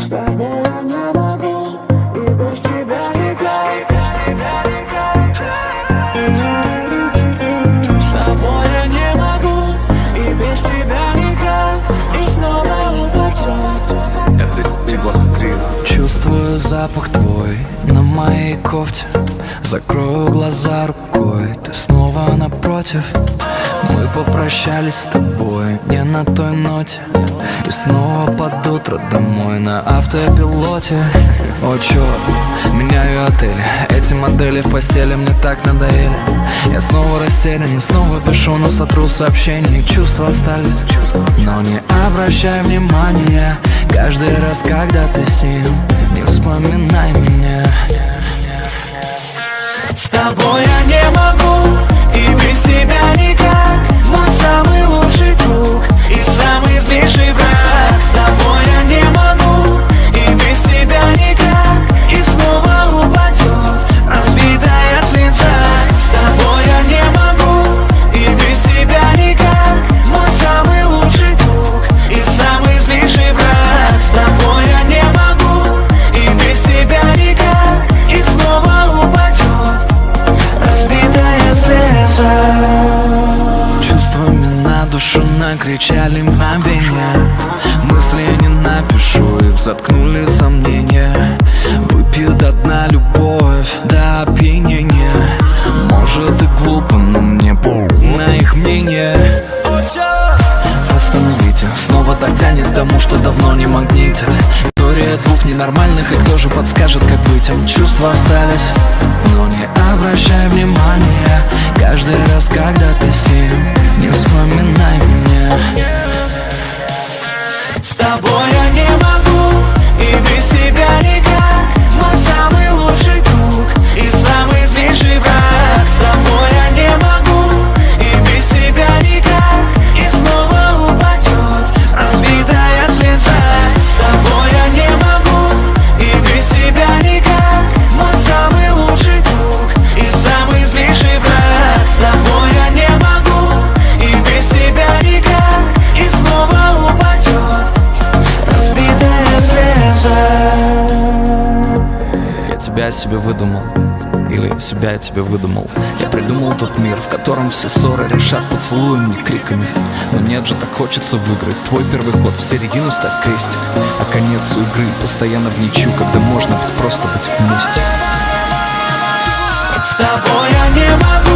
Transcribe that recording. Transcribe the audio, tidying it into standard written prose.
С тобой я не могу, и без тебя никак. С тобой я не могу, и без тебя никак. И снова упадет. Это Егор Крид. Чувствую запах твой на моей кофте. Закрою глаза рукой, ты снова напротив. Мы попрощались с тобой не на той ноте, и снова под утро домой на автопилоте. О, черт, меняю отель, эти модели в постели мне так надоели. Я снова растерян и снова пишу, но сотру сообщения. Чувства остались, но не обращай внимания. Каждый раз, когда ты с ним, не вспоминай меня. С тобой я не могу, и без тебя никак. Мой самый лучший друг и самый злейший враг. С тобой я не могу, и без тебя никак. И снова упадет разбитая слеза. С тобой я не могу, и без тебя никак. Мой самый лучший друг и самый злейший враг. С тобой я не могу, и без тебя никак. И снова упадет разбитая слеза. Чувствами на душу накричали мгновения. Мысли не напишу, их заткнули сомнения. Выпью до дна любовь до опьянения. Может и глупо, но мне похуй на их мнение. Остановите, снова так тянет к тому, что давно не магнитит. История двух ненормальных, и кто же подскажет, как быть им? Чувства остались, но не обращай внимания. Каждый раз, когда ты с ним, не вспоминай меня. С тобой я не могу, и без тебя никак. Мой самый лучший друг и самый злейший враг. С тобой я не могу, и без тебя никак. И снова упадет разбитая слеза. С тобой я не могу, и без тебя никак. Мой самый лучший друг и самый злейший враг. С тобой я не могу, и без тебя никак. И снова упадет разбитая слеза. Я тебя себе выдумал, или себя я тебе выдумал. Я придумал тот мир, в котором все ссоры решат поцелуями и криками. Но нет же, так хочется выиграть. Твой первый ход, в середину ставь крестик. А конец у игры постоянно в ничью, когда можно быть просто быть вместе. С тобой я не могу.